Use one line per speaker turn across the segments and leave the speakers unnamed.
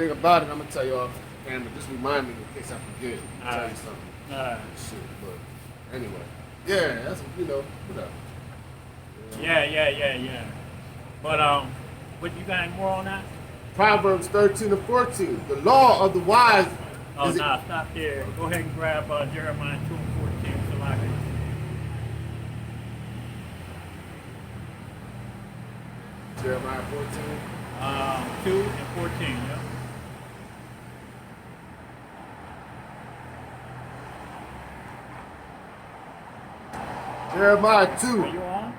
thing about it, I'm gonna tell y'all, and just remind me in case I forget. I'll tell you something. Shit, but anyway, yeah, that's whatever.
Yeah. But what you got any more on that?
Proverbs 13 and 14. The law of the wise.
Oh, stop there. Go ahead and grab Jeremiah 2 and 14 so I can.
Jeremiah 14.
2 and 14, yeah.
Jeremiah 2.
Are you on?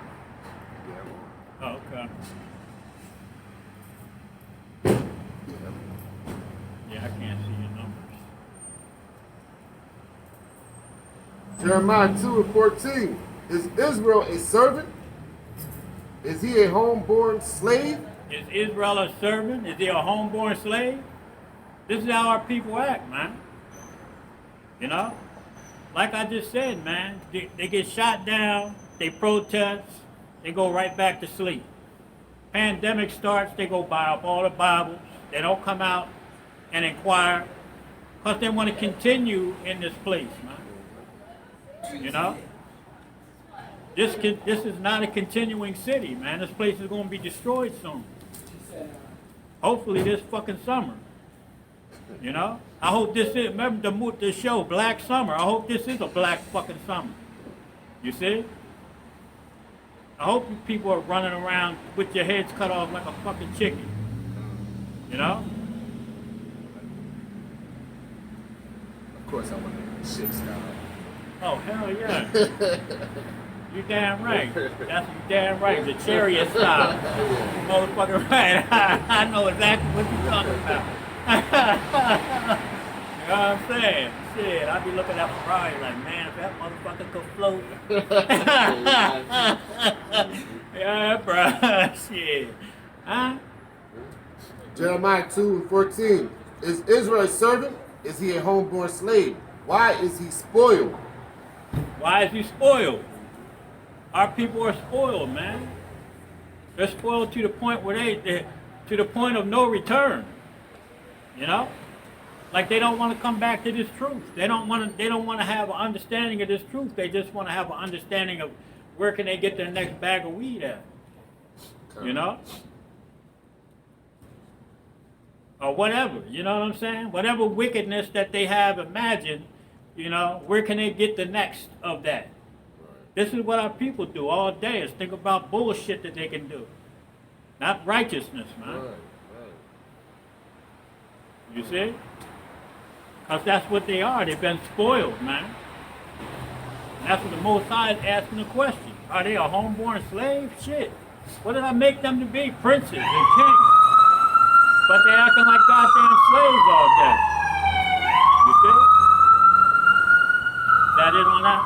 Yeah.
Oh, okay. Yeah, I can't see your numbers.
Jeremiah 2 and 14. Is Israel a servant? Is he a homeborn slave?
Is Israel a servant? Is he a homeborn slave? This is how our people act, man. You know? Like I just said, man, they get shot down, they protest, they go right back to sleep. Pandemic starts, they go buy up all the Bibles. They don't come out and inquire because they want to continue in this place, man. You know? This is not a continuing city, man. This place is going to be destroyed soon. Hopefully this fucking summer. You know? I hope this is, remember the show, Black Summer. I hope this is a black fucking summer. You see? I hope you people are running around with your heads cut off like a fucking chicken. You know?
Of course I want to shit sky.
Oh, hell yeah. You damn right. That's you damn right. The chariot style. You motherfucker right. I know exactly what you're talking about. You know what I'm saying? Shit, I be looking at Ferrari like, man, if that motherfucker could float. Yeah, bro. Shit. Huh?
Jeremiah 2 and 14. Is Israel a servant? Is he a homeborn slave? Why is he spoiled?
Why is he spoiled? Our people are spoiled, man. They're spoiled to the point where to the point of no return. You know, like they don't want to come back to this truth. They don't want to have an understanding of this truth. They just want to have an understanding of where can they get their next bag of weed at. You know, or whatever. You know what I'm saying? Whatever wickedness that they have imagined. You know, where can they get the next of that? This is what our people do all day, is think about bullshit that they can do. Not righteousness, man.
Right.
You see? Because that's what they are. They've been spoiled, man. And that's what the Most High is asking the question. Are they a homeborn slave? Shit. What did I make them to be? Princes and kings. But they acting like goddamn slaves all day. You see? Is that it on that?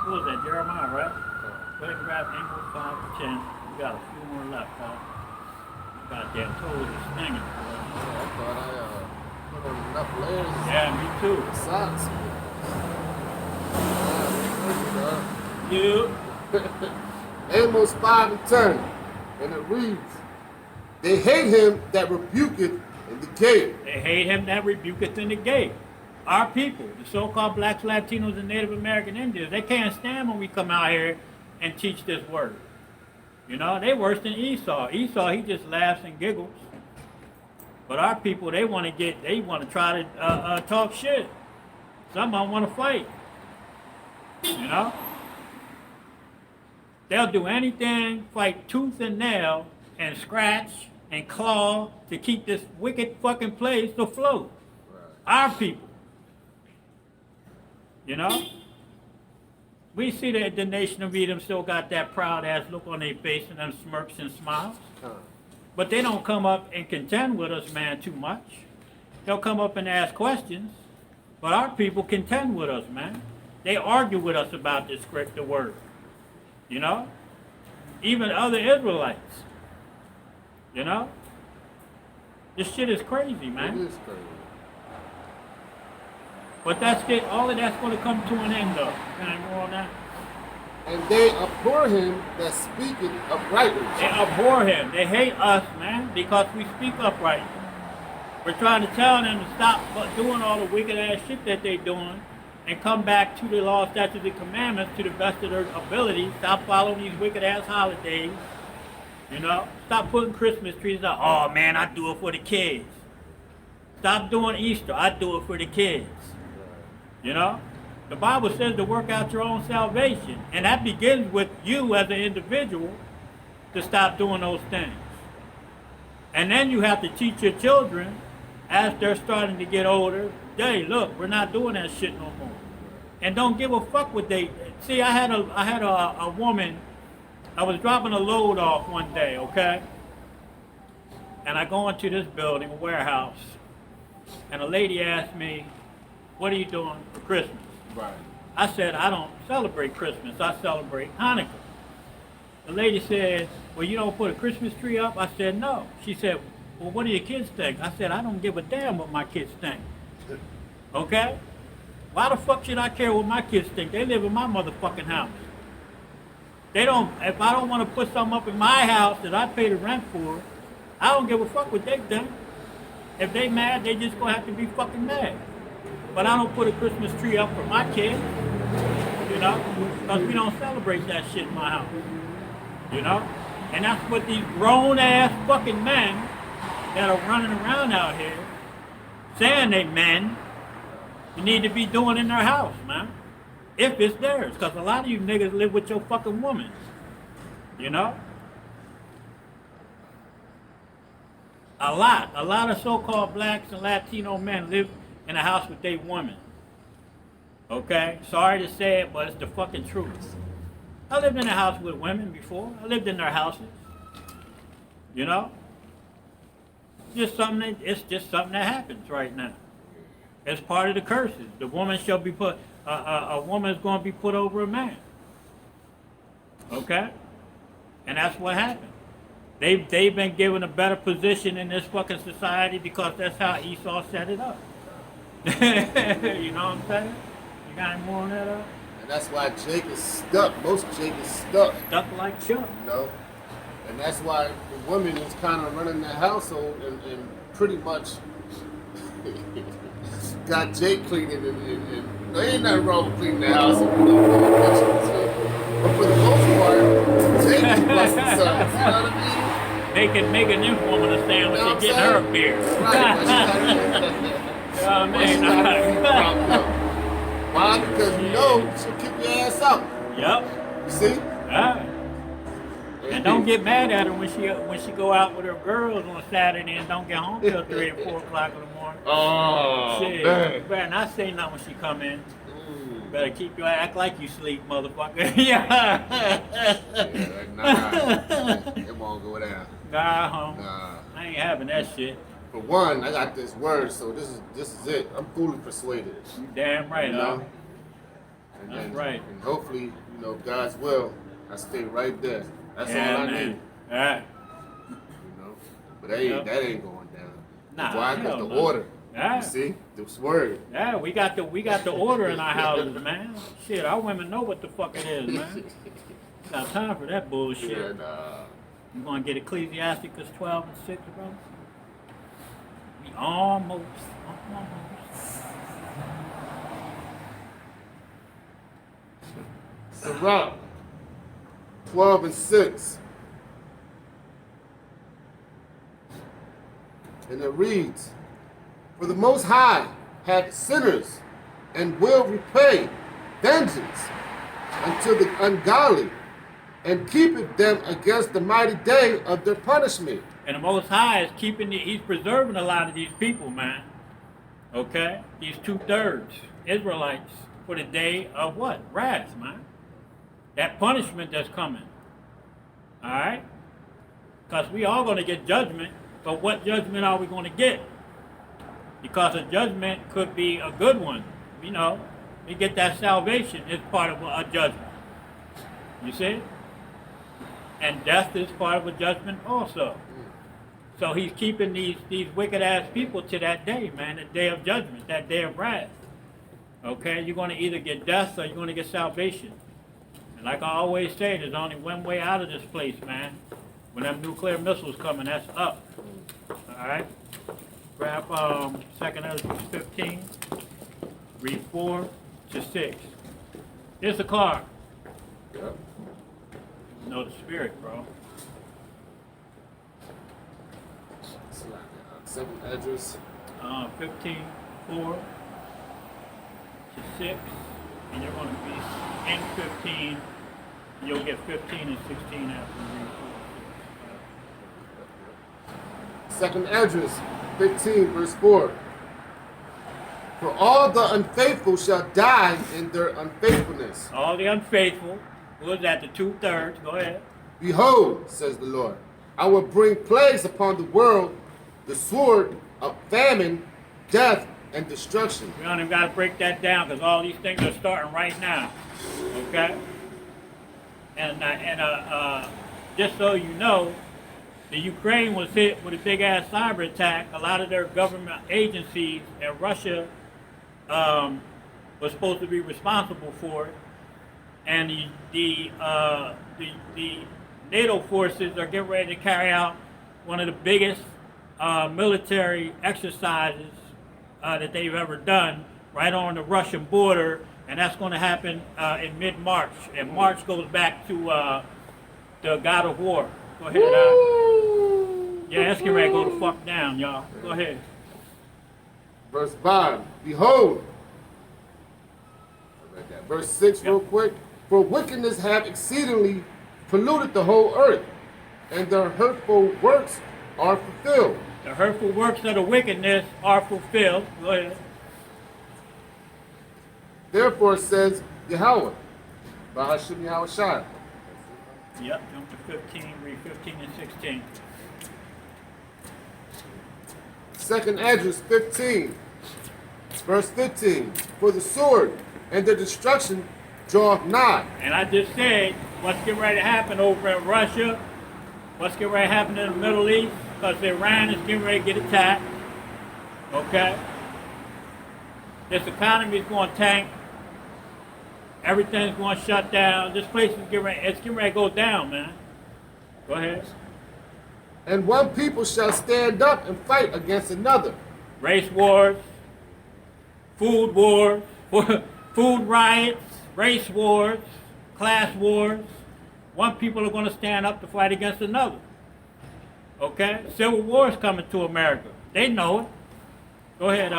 What was that, Jeremiah, right? Go ahead and grab Amos 5 to 10. We got a few more left, huh? Goddamn toes is stinging.
Yeah, I thought I put on enough layers.
Yeah, me too.
Socks. Amos 5 and 10. And it reads, they hate him that rebuketh in the gate.
They hate him that rebuketh in the gate. Our people, the so-called blacks, Latinos, and Native American Indians, they can't stand when we come out here and teach this word. You know, they worse than Esau. Esau, he just laughs and giggles. But our people, they want to try to talk shit. Some of them want to fight. You know? They'll do anything, fight tooth and nail, and scratch and claw to keep this wicked fucking place afloat. Our people. You know? We see that the nation of Edom still got that proud ass look on their face and them smirks and smiles. But they don't come up and contend with us, man, too much. They'll come up and ask questions. But our people contend with us, man. They argue with us about this script, the word. You know? Even other Israelites. You know? This shit is crazy, man.
It is crazy.
But all of that's going to come to an end, though. Can I go on that?
And they abhor him that speaketh uprightly.
They abhor him. They hate us, man, because we speak upright. We're trying to tell them to stop doing all the wicked ass shit that they're doing and come back to the law, statutes, and commandments to the best of their ability. Stop following these wicked ass holidays. You know? Stop putting Christmas trees up. Oh man, I do it for the kids. Stop doing Easter. I do it for the kids. You know? The Bible says to work out your own salvation. And that begins with you as an individual to stop doing those things. And then you have to teach your children as they're starting to get older, hey, look, we're not doing that shit no more. And don't give a fuck what they see. I had a woman, I was dropping a load off one day, okay? And I go into this building, a warehouse, and a lady asked me, what are you doing for Christmas?
Right.
I said, I don't celebrate Christmas, I celebrate Hanukkah. The lady said, well, you don't put a Christmas tree up? I said, no. She said, well, what do your kids think? I said, I don't give a damn what my kids think. Okay? Why the fuck should I care what my kids think? They live in my motherfucking house. They don't, if I don't want to put something up in my house that I pay the rent for, I don't give a fuck what they think. If they mad, they just gonna have to be fucking mad. But I don't put a Christmas tree up for my kids, you know, because we don't celebrate that shit in my house, you know? And that's what these grown-ass fucking men that are running around out here saying they men, you need to be doing in their house, man. If it's theirs, because a lot of you niggas live with your fucking woman, you know? A lot of so-called blacks and Latino men live in a house with their women. Okay? Sorry to say it, but it's the fucking truth. I lived in a house with women before. I lived in their houses. You know? It's just something that happens right now. It's part of the curses. The woman shall be put, a woman is going to be put over a man. Okay? And that's what happened. They've been given a better position in this fucking society because that's how Esau set it up. You know what I'm saying? You got any more on that?
And that's why Jake is stuck. Most Jake is stuck.
Stuck like Chuck.
You know? And that's why the woman is kind of running the household and pretty much got Jake cleaning and there ain't nothing wrong with cleaning the house and but for the most part, Jake is busting sons. You know what I mean?
Making this woman a sandwich and getting her a beer.
Right,
you know what I mean?
Why? Because you know she'll kick your ass out.
Yep.
You see?
Yeah. And don't get mad at her when she go out with her girls on Saturday and don't get home till 3 or 4 o'clock in the morning.
Oh,
shit.
man.
You better not say nothing when she come in. Better keep your act like you sleep, motherfucker. Yeah.
Nah, it won't go down.
Nah. I ain't having that shit.
For one, I got this word, so this is it. I'm fully persuaded.
You damn right,
you know?
That's right.
And hopefully, you know, God's will, I stay right there. That's all I need.
Yeah.
You know, but that ain't going down.
Nah.
Why? Because the order.
Yeah.
You see, this word.
Yeah, we got the order in our houses, man. Shit, our women know what the fuck it is, man. Got time for that bullshit.
Yeah, nah.
You gonna get Ecclesiasticus 12 and 6, bro? We almost.
Sirach 12 and 6. And it reads, for the Most High hath sinners and will repay vengeance unto the ungodly and keepeth them against the mighty day of their punishment.
And the Most High is he's preserving a lot of these people, man. Okay? These 2/3 Israelites for the day of what? Wrath, man. That punishment that's coming. Alright? Because we are going to get judgment, but what judgment are we going to get? Because a judgment could be a good one. You know, we get that salvation is part of a judgment. You see? And death is part of a judgment also. So he's keeping these wicked ass people to that day, man, the day of judgment, that day of wrath. Okay? You're going to either get death or you're going to get salvation. And like I always say, there's only one way out of this place, man. When them nuclear missiles coming, that's up. All right? Grab 2nd Ezra 15, read 4 to 6. Here's the card.
Yep.
You know the spirit, bro.
Second address.
15, 4 to 6. And you're going to be in 15. You'll get 15 and 16 after you read 4.
Second address, 15, verse 4. For all the unfaithful shall die in their unfaithfulness.
All the unfaithful. Who is that? The 2/3. Go ahead.
Behold, says the Lord, I will bring plagues upon the world, the sword of famine, death, and destruction.
We don't even got to break that down because all these things are starting right now. Okay? And just so you know, the Ukraine was hit with a big-ass cyber attack. A lot of their government agencies and Russia was supposed to be responsible for it. And the NATO forces are getting ready to carry out one of the biggest military exercises that they've ever done right on the Russian border, and that's going to happen in mid-March. And March goes back to the God of War. Go ahead. Yeah, that's getting ready to go the fuck down, y'all. Go ahead.
Verse 5, behold. Verse 6 real quick. For wickedness have exceedingly polluted the whole earth, and their hurtful works are fulfilled.
The hurtful works of the wickedness are fulfilled. Go ahead.
Therefore says Yahweh, Bahashim Yahweh Shai.
Yep, jump to 15, read 15 and 16.
Second address 15, verse 15. For the sword and their destruction draweth nigh.
And I just said, what's getting ready to happen over in Russia, what's getting ready to happen in the Middle East, because Iran is getting ready to get attacked. Okay? This economy is going to tank. Everything's going to shut down. This place is getting ready to go down, man. Go ahead.
And one people shall stand up and fight against another.
Race wars, food wars, food riots, race wars, class wars. One people are going to stand up to fight against another. Okay? Civil war is coming to America. They know it. Go ahead,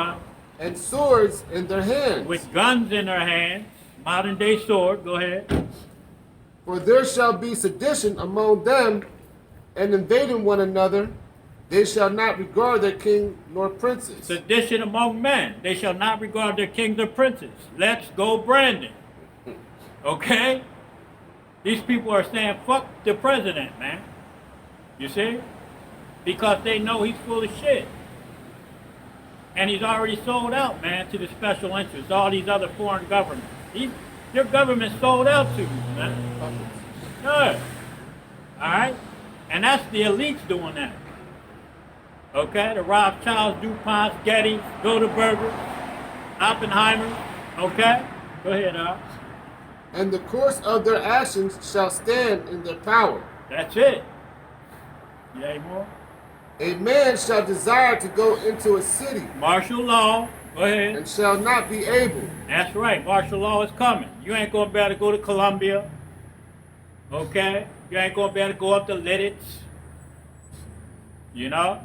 And swords in their hands.
With guns in their hands. Modern day sword. Go ahead.
For there shall be sedition among them, and invading one another, they shall not regard their king nor princes.
Sedition among men. They shall not regard their kings or princes. Let's go, Brandon. Okay? These people are saying, fuck the president, man. You see? Because they know he's full of shit. And he's already sold out, man, to the special interests, all these other foreign governments. Your government sold out to you, man. Good. All right? And that's the elites doing that. Okay? The Rothschilds, DuPonts, Gettys, Bilderbergers, Oppenheimers. Okay? Go ahead, Al.
And the course of their actions shall stand in their power.
That's it. You got any more?
A man shall desire to go into a city.
Martial law. Go ahead.
And shall not be able.
That's right. Martial law is coming. You ain't going to be able to go to Colombia. Okay? You ain't going to be able to go up to Lidditz. You know?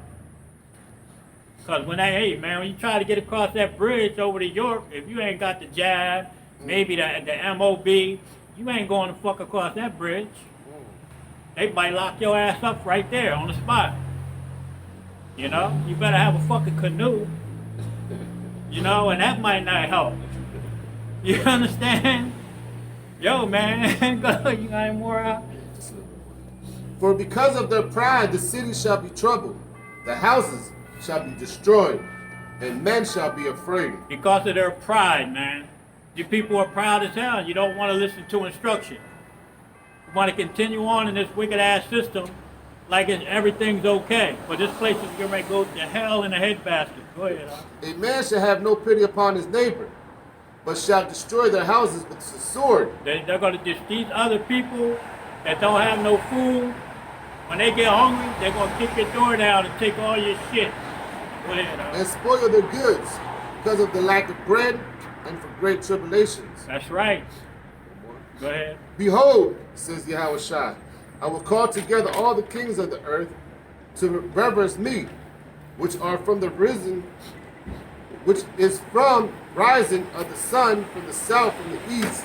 Because when when you try to get across that bridge over to York, if you ain't got the jab, maybe the MOB, you ain't going to fuck across that bridge. They might lock your ass up right there on the spot. You know? You better have a fucking canoe. You know, and that might not help. You understand? Yo, man, you got any more out?
For because of their pride, the city shall be troubled, the houses shall be destroyed, and men shall be afraid.
Because of their pride, man. You people are proud as hell. You don't want to listen to instruction. You want to continue on in this wicked-ass system like everything's okay. But this place is going to go to hell in a headbasket. Go ahead,
A man shall have no pity upon his neighbor, but shall destroy their houses with the sword.
They're going to just, these other people that don't have no food, when they get hungry, they're going to kick your door down and take all your shit. Go ahead.
And spoil their goods because of the lack of bread and for great tribulations.
That's right. Go ahead.
Behold, says Yahushua, I will call together all the kings of the earth to reverence me, which are from the risen, which is from rising of the sun from the south, from the east.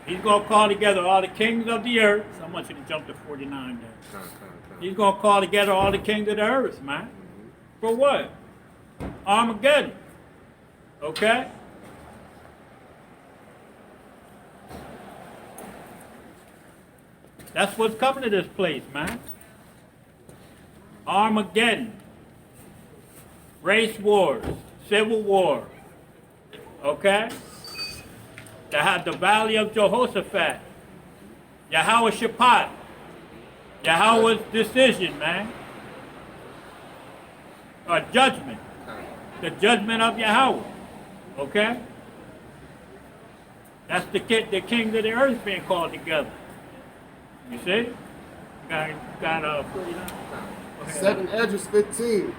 He's going to call together all the kings of the earth. I want you to jump to 49 there. He's going to call together all the kings of the earth, man. For what? Armageddon. Okay? That's what's coming to this place, man. Armageddon. Race wars. Civil war. Okay? The valley of Jehoshaphat. Yahweh Shaphat. Yahweh's decision, man. Or judgment. The judgment of Yahweh. Okay? That's the kings of the earth being called together. You see? Got 49.
2nd Esdras 15,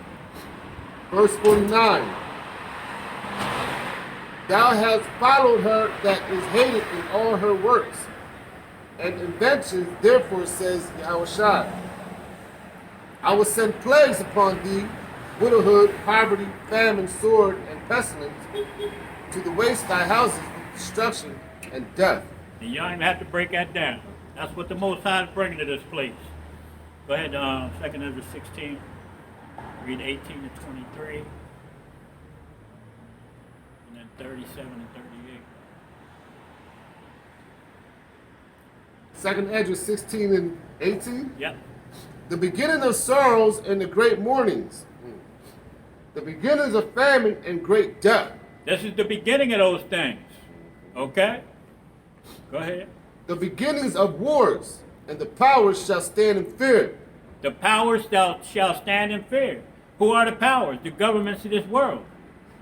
verse 49. Thou hast followed her that is hated in all her works and inventions, therefore says Yahushua, I will send plagues upon thee, widowhood, poverty, famine, sword, and pestilence, to the waste thy houses with destruction and death.
And you don't even have to break that down. That's what the Most High is bringing to this place. Go ahead, 2nd Esdras 16, read 18 to 23, and then 37 and 38.
2nd Esdras 16 and 18.
Yep.
The beginning of sorrows and the great mournings. The beginnings of famine and great death.
This is the beginning of those things. Okay? Go ahead.
The beginnings of wars, and the powers shall stand in fear.
The powers shall stand in fear. Who are the powers? The governments of this world.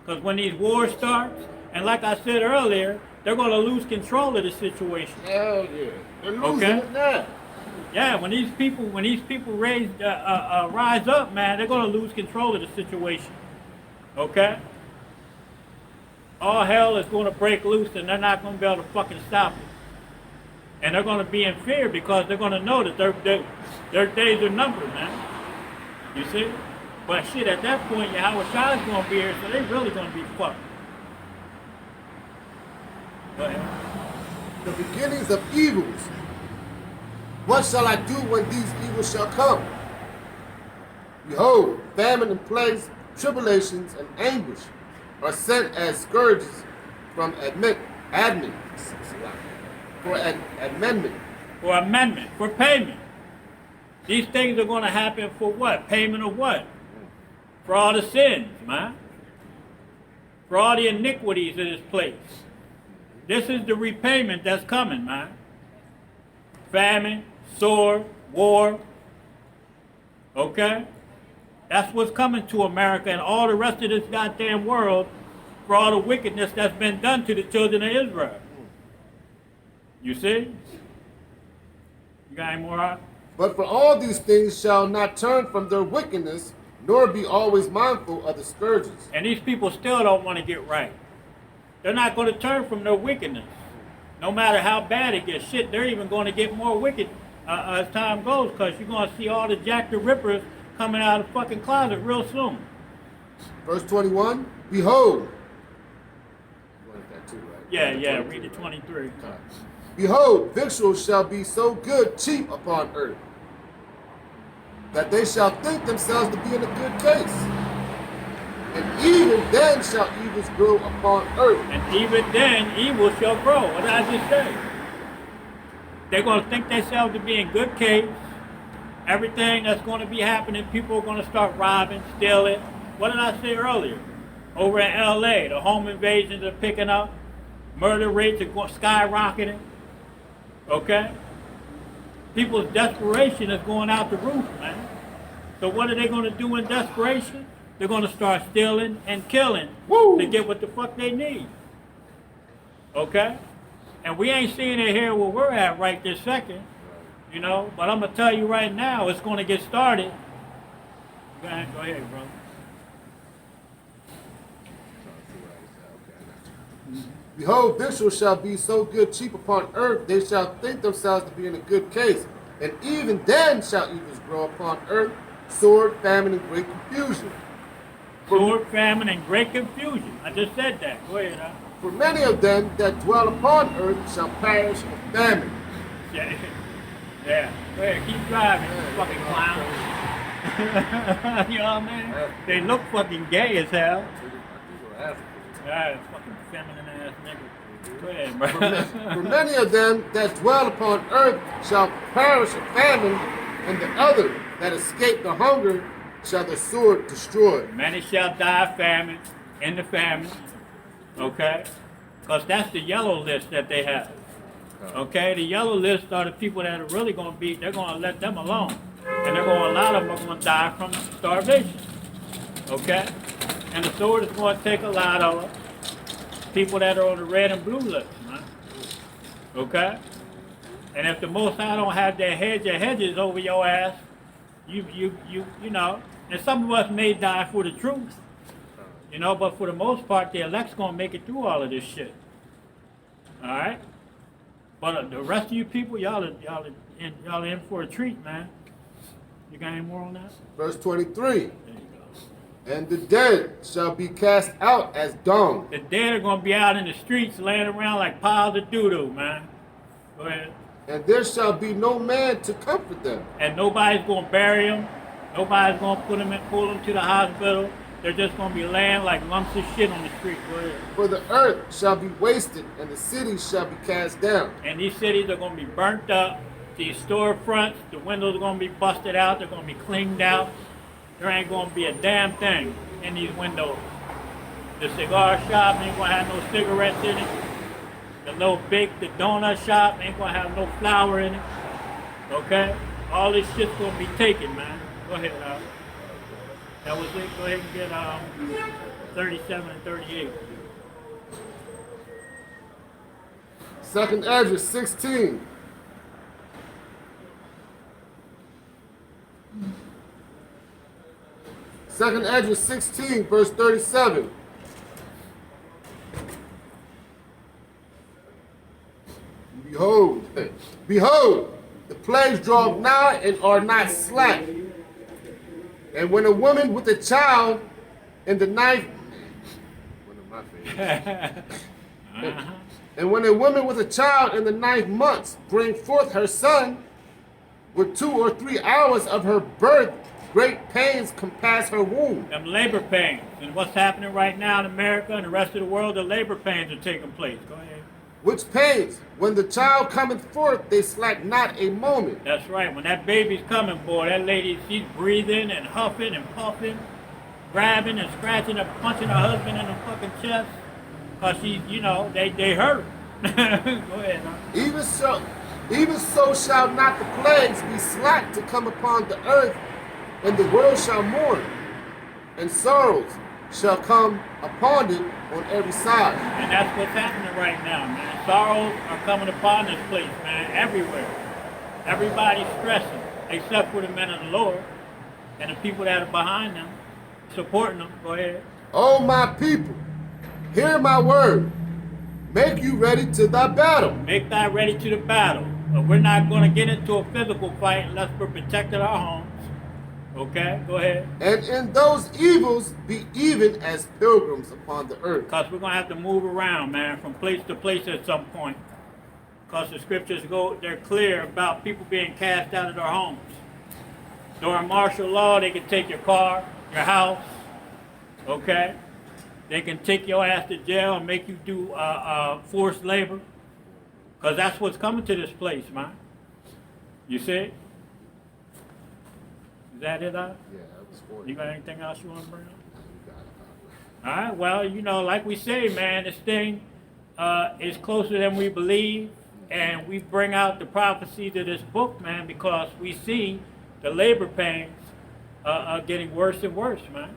Because when these wars start, and like I said earlier, they're going to lose control of the situation.
Hell yeah. They're losing it now.
Yeah, when these people rise up, man, they're going to lose control of the situation. Okay? All hell is going to break loose, and they're not going to be able to fucking stop it. And they're going to be in fear because they're going to know that their days are numbered, man. You see? But shit, at that point, Yahweh Shai is going to be here, so they're really going to be fucked. Go ahead.
The beginnings of evils. What shall I do when these evils shall come? Behold, famine and plagues, tribulations and anguish are sent as scourges from
For amendment, for payment. These things are going to happen for what? Payment of what? For all the sins, man. For all the iniquities of this place. This is the repayment that's coming, man. Famine, sword, war. Okay? That's what's coming to America and all the rest of this goddamn world for all the wickedness that's been done to the children of Israel. You see? You got any more?
But for all these things shall not turn from their wickedness, nor be always mindful of the scourges.
And these people still don't want to get right. They're not going to turn from their wickedness. No matter how bad it gets, shit, they're even going to get more wicked as time goes, because you're going to see all the Jack the Rippers coming out of the fucking closet real soon.
Verse 21, behold. You wanted that too, right?
Yeah, read the 23.
Behold, victuals shall be so good cheap upon earth, that they shall think themselves to be in a good case. And even then shall evils grow upon earth.
And even then evil shall grow. What did I just say? They're going to think themselves to be in good case. Everything that's going to be happening, people are going to start robbing, stealing. What did I say earlier? Over in LA, the home invasions are picking up. Murder rates are skyrocketing. Okay? People's desperation is going out the roof, man. So what are they going to do in desperation? they're going to start stealing and killing
Woo!
to get what the fuck they need. Okay? And we ain't seeing it here where we're at right this second, you know, but I'm going to tell you right now, it's going to get started. Go ahead, brother.
Behold, Israel shall be so good cheap upon earth, they shall think themselves to be in a good case. And even then shall evils grow upon earth, sword, famine, and great confusion.
Sword, famine, and great confusion. I just said that. Go ahead, huh?
For many of them that dwell upon earth shall perish of famine.
Yeah. Yeah. Go ahead, keep driving, you fucking clown. You know what I mean? They look fucking gay as hell. Yeah, fucking feminine ass nigga. Go ahead, bro.
For many of them that dwell upon earth shall perish of famine, and the other that escape the hunger shall the sword destroy.
Many shall die of famine, in the famine, okay? Because that's the yellow list that they have. Okay, the yellow list are the people that are really going to be, they're going to let them alone. And they're going to, a lot of them are going to die from starvation. Okay? And the sword is going to take a lot of them. People that are on the red and blue list, man. Okay? And if the Most High don't have their hedges over your ass, you know, and some of us may die for the truth, you know, but for the most part, the elect's going to make it through all of this shit. All right? But the rest of you people, y'all are in for a treat, man. You got any more on that?
Verse 23.
There you go.
And the dead shall be cast out as dung.
The dead are going to be out in the streets laying around like piles of doo-doo, man. Go ahead.
And there shall be no man to comfort them.
And nobody's going to bury them. Nobody's going to pull them to the hospital. They're just going to be laying like lumps of shit on the street. Go ahead.
For the earth shall be wasted, and the cities shall be cast down.
And these cities are going to be burnt up. These storefronts, the windows are going to be busted out. They're going to be cleaned out. There ain't going to be a damn thing in these windows. The cigar shop ain't going to have no cigarettes in it. The donut shop ain't going to have no flour in it. Okay? All this shit's going to be taken, man. Go ahead, that was it. Go ahead and get 37 and 38.
Second Ezra 16. Second Ezra 16, verse 37. Behold, the plagues draw nigh and are not slack. And when a woman with a child in the ninth, one of my favorites. And when a woman with a child in the 9th month bring forth her son, with 2 or 3 hours of her birth, great pains compass her womb.
Them labor pains. And what's happening right now in America and the rest of the world, the labor pains are taking place. Go ahead.
Which pains, when the child cometh forth, they slack not a moment.
That's right. When that baby's coming, boy, that lady, she's breathing and huffing and puffing, grabbing and scratching and punching her husband in the fucking chest. Because she's, you know, they hurt. Go ahead, huh?
Even so shall not the plagues be slack to come upon the earth, and the world shall mourn, and sorrows shall come upon it on every side.
And that's what's happening right now, man. Sorrows are coming upon this place, man, everywhere. Everybody's stressing, except for the men of the Lord and the people that are behind them, supporting them. Go ahead.
O my people, hear my word. Make you ready to thy battle.
Make thy ready to the battle. But we're not going to get into a physical fight unless we're protecting our homes. Okay, go ahead.
And in those evils be even as pilgrims upon the earth.
Because we're going to have to move around, man, from place to place at some point. Because the scriptures they're clear about people being cast out of their homes. During martial law, they can take your car, your house, okay? They can take your ass to jail and make you do forced labor. Because that's what's coming to this place, man. You see? Is that it,
Yeah, that was 40.
You got anything else you want to bring up? All right, well, you know, like we say, man, this thing is closer than we believe. And we bring out the prophecies of this book, man, because we see the labor pains are getting worse and worse, man.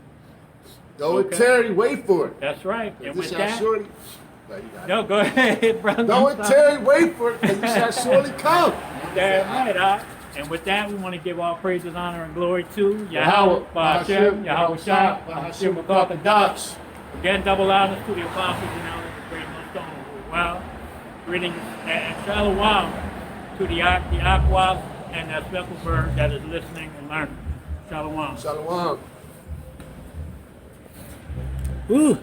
Though
Okay.
it tarry, wait for it.
That's right. And
This
with
shall
that,
surely. No, you got it.
no, go ahead, brother.
Though it tarry, wait for it, because it shall surely come.
Damn right, huh? And with that, we want to give all praises, honor, and glory to
Yahweh,
Yahweh,
Bahashem,
Bahashem, Yahweh Shah,
Bahashem,
Bahashem,
McCarthy,
McCarthy,
Docs.
Again, double honors to the apostles and elders of Great Millstone. Well, greetings and shalom to the aquas and that speckled bird that is listening and learning. Shalom.
Shalom.
Ooh.